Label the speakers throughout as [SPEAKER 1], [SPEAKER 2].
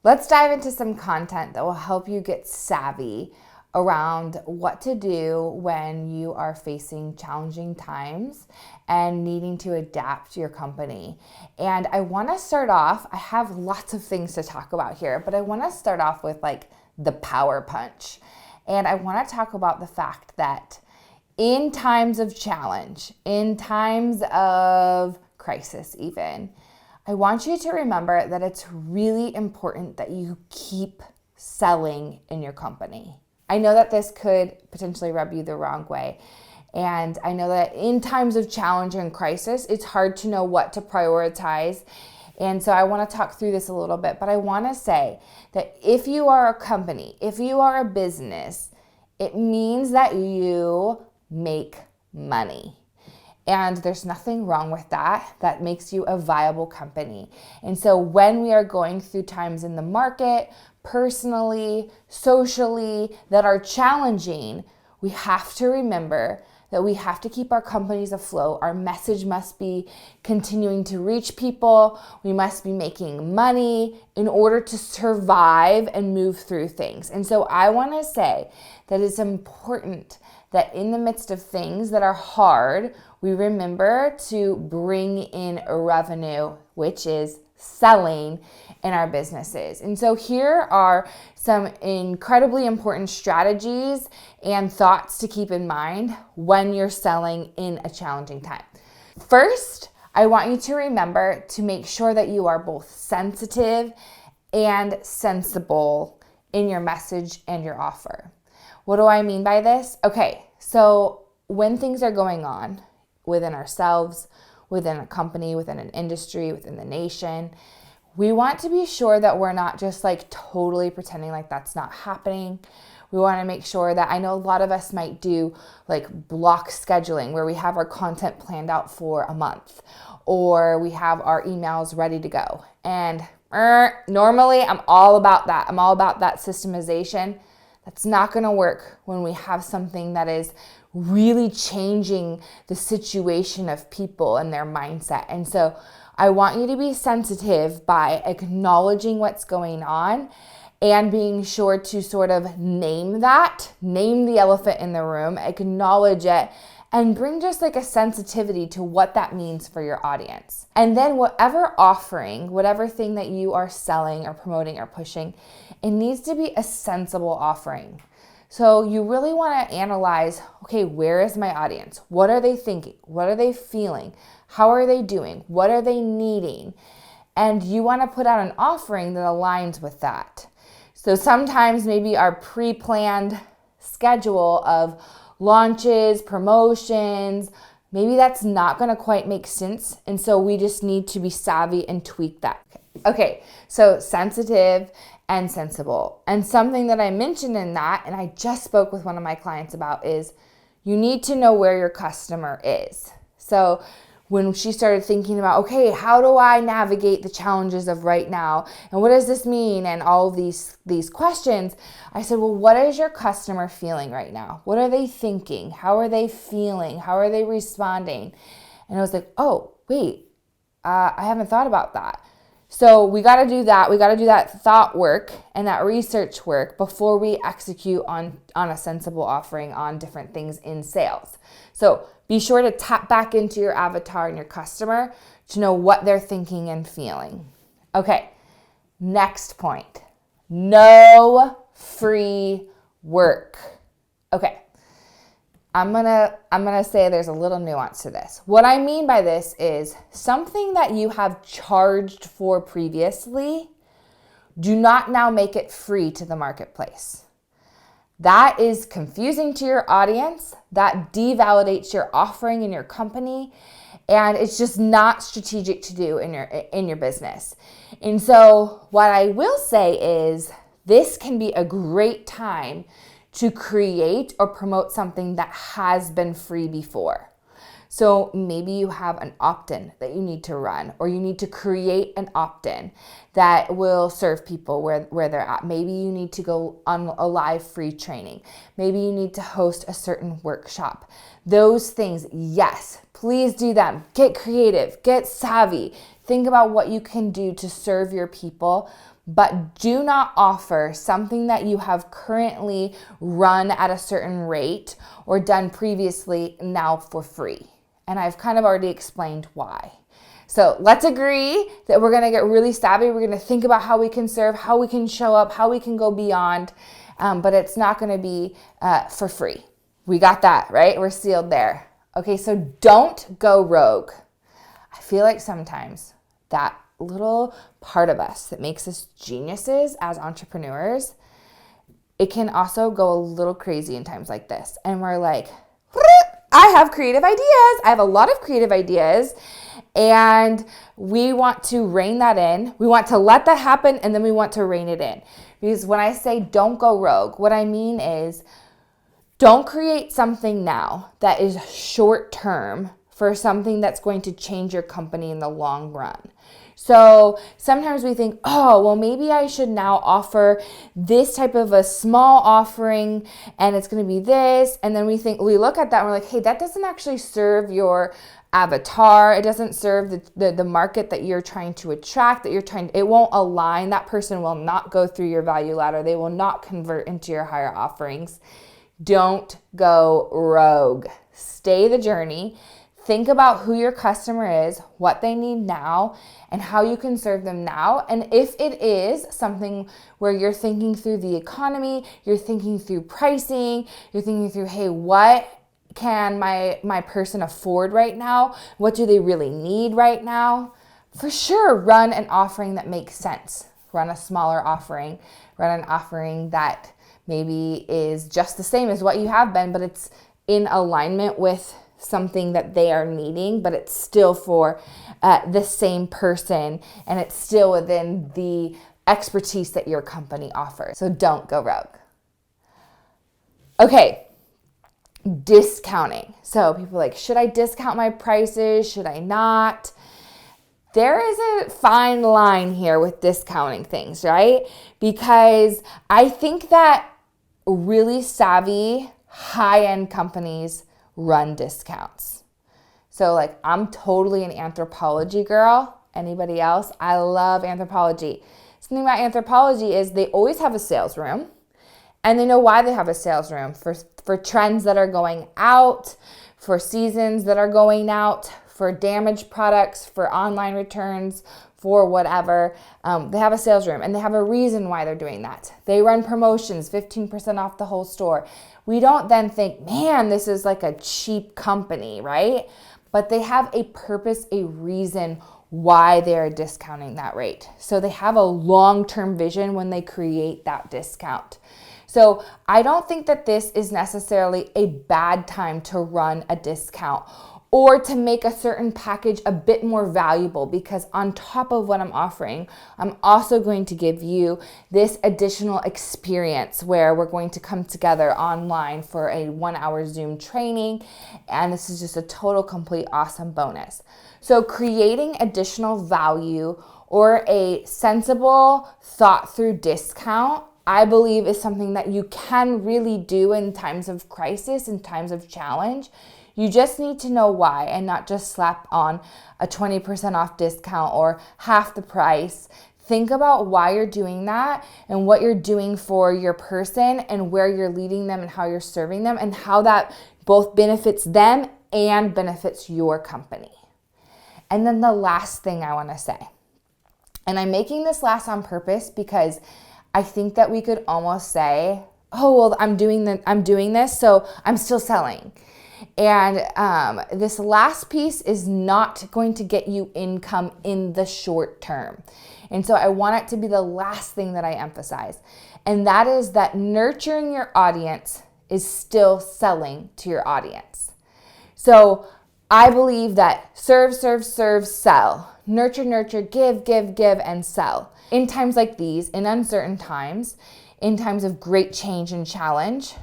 [SPEAKER 1] Let's dive into some content that will help you get savvy around what to do when you are facing challenging times and needing to adapt your company. And I want to start off, I have lots of things to talk about here, but I want to start off with like the power punch. And I want to talk about the fact that in times of challenge, in times of crisis even, I want you to remember that it's really important that you keep selling in your company. I know that this could potentially rub you the wrong way. And I know that in times of challenge and crisis, it's hard to know what to prioritize. And so I want to talk through this a little bit, but I want to say that if you are a company, if you are a business, it means that you make money. And there's nothing wrong with that. That makes you a viable company. And so when we are going through times in the market, personally, socially, that are challenging, we have to remember that we have to keep our companies afloat. Our message must be continuing to reach people. We must be making money in order to survive and move through things. And so I want to say that it's important that in the midst of things that are hard, we remember to bring in a revenue, which is selling in our businesses. And so here are some incredibly important strategies and thoughts to keep in mind when you're selling in a challenging time. First, I want you to remember to make sure that you are both sensitive and sensible in your message and your offer. What do I mean by this? Okay, so when things are going on within ourselves, within a company, within an industry, within the nation, we want to be sure that we're not just like totally pretending like that's not happening. We want to make sure that, I know a lot of us might do like block scheduling where we have our content planned out for a month, or we have our emails ready to go. And normally I'm all about that. I'm all about that systemization. That's not going to work when we have something that is really changing the situation of people and their mindset. And so I want you to be sensitive by acknowledging what's going on and being sure to sort of name the elephant in the room, acknowledge it, and bring just like a sensitivity to what that means for your audience. And then whatever offering, whatever thing that you are selling or promoting or pushing, it needs to be a sensible offering. So you really want to analyze, okay, where is my audience? What are they thinking? What are they feeling? How are they doing? What are they needing? And you want to put out an offering that aligns with that. So sometimes maybe our pre-planned schedule of launches, promotions, maybe that's not going to quite make sense. And so we just need to be savvy and tweak that. Okay, so sensitive and sensible. And something that I mentioned in that, and I just spoke with one of my clients about, is you need to know where your customer is. So when she started thinking about, okay, how do I navigate the challenges of right now? And what does this mean? And all of these questions, I said, well, what is your customer feeling right now? What are they thinking? How are they feeling? How are they responding? And I was like, oh, wait, I haven't thought about that. So we got to do that. We got to do that thought work and that research work before we execute on a sensible offering on different things in sales. So be sure to tap back into your avatar and your customer to know what they're thinking and feeling. Okay, next point. No free work. Okay. I'm gonna say there's a little nuance to this. What I mean by this is something that you have charged for previously, do not now make it free to the marketplace. That is confusing to your audience. That devalidates your offering in your company, and it's just not strategic to do in your business. And so what I will say is this can be a great time to create or promote something that has been free before. So maybe you have an opt-in that you need to run, or you need to create an opt-in that will serve people where they're at. Maybe you need to go on a live free training. Maybe you need to host a certain workshop. Those things, yes, please do them. Get creative, get savvy. Think about what you can do to serve your people, but do not offer something that you have currently run at a certain rate or done previously now for free. And I've kind of already explained why. So let's agree that we're going to get really savvy. We're going to think about how we can serve, how we can show up, how we can go beyond, but it's not going to be for free. We got that, right? We're sealed there. Okay, so don't go rogue. I feel like sometimes that little part of us that makes us geniuses as entrepreneurs, it can also go a little crazy in times like this. And we're like, I have creative ideas. I have a lot of creative ideas. And we want to rein that in. We want to let that happen, and then we want to rein it in. Because when I say don't go rogue, what I mean is don't create something now that is short term for something that's going to change your company in the long run. So sometimes we think, oh, well, maybe I should now offer this type of a small offering and it's going to be this. And then we look at that and we're like, hey, that doesn't actually serve your avatar. It doesn't serve the market that you're trying to attract, it won't align. That person will not go through your value ladder. They will not convert into your higher offerings. Don't go rogue. Stay the journey. Think about who your customer is, what they need now, and how you can serve them now. And if it is something where you're thinking through the economy, you're thinking through pricing, you're thinking through, hey, what can my person afford right now? What do they really need right now? For sure, run an offering that makes sense. Run a smaller offering. Run an offering that maybe is just the same as what you have been, but it's in alignment with something that they are needing, but it's still for the same person, and it's still within the expertise that your company offers. So don't go rogue. Okay, discounting. So people are like, should I discount my prices? Should I not? There is a fine line here with discounting things, right? Because I think that really savvy high-end companies run discounts. So like, I'm totally an Anthropologie girl. Anybody else? I love Anthropologie. Something about Anthropologie is they always have a sales room, and they know why they have a sales room for trends that are going out, for seasons that are going out, for damaged products, for online returns, for whatever. They have a sales room, and they have a reason why they're doing that. They run promotions, 15% off the whole store. We don't then think, man, this is like a cheap company, right? But they have a purpose, a reason why they're discounting that rate. So they have a long-term vision when they create that discount. So I don't think that this is necessarily a bad time to run a discount or to make a certain package a bit more valuable, because on top of what I'm offering, I'm also going to give you this additional experience where we're going to come together online for a 1-hour Zoom training. And this is just a total, complete, awesome bonus. So creating additional value or a sensible, thought through discount, I believe, is something that you can really do in times of crisis, in times of challenge. You just need to know why, and not just slap on a 20% off discount or half the price. Think about why you're doing that and what you're doing for your person and where you're leading them and how you're serving them and how that both benefits them and benefits your company. And then the last thing I want to say, and I'm making this last on purpose because I think that we could almost say, oh, well, I'm doing this, so I'm still selling. And this last piece is not going to get you income in the short term. And so I want it to be the last thing that I emphasize. And that is that nurturing your audience is still selling to your audience. So I believe that serve, sell. Nurture, nurture, give, and sell. In times like these, in uncertain times, in times of great change and challenge,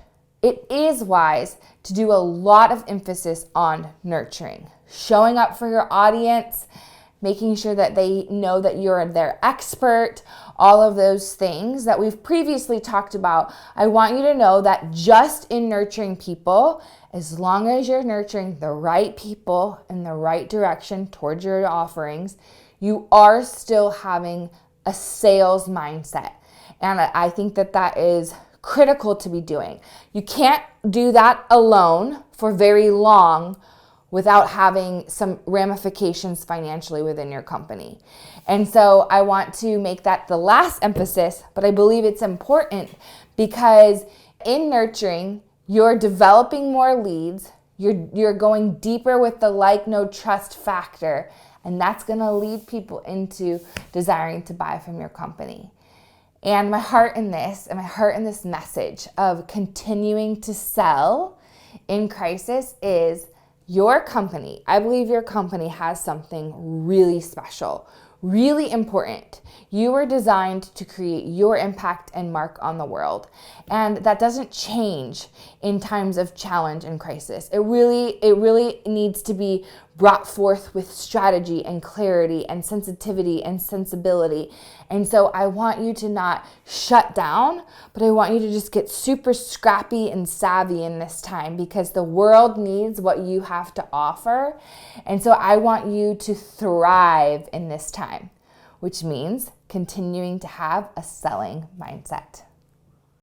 [SPEAKER 1] it is wise to do a lot of emphasis on nurturing, showing up for your audience, making sure that they know that you're their expert, all of those things that we've previously talked about. I want you to know that just in nurturing people, as long as you're nurturing the right people in the right direction towards your offerings, you are still having a sales mindset. And I think that that is critical to be doing. You can't do that alone for very long without having some ramifications financially within your company. And so I want to make that the last emphasis, but I believe it's important because in nurturing, you're developing more leads, you're going deeper with the like, know, trust factor, and that's gonna lead people into desiring to buy from your company. And my heart in this, message of continuing to sell in crisis is your company. I believe your company has something really special, really important. You were designed to create your impact and mark on the world. And that doesn't change in times of challenge and crisis. It really needs to be brought forth with strategy and clarity and sensitivity and sensibility. And so I want you to not shut down, but I want you to just get super scrappy and savvy in this time because the world needs what you have to offer. And so I want you to thrive in this time, which means continuing to have a selling mindset.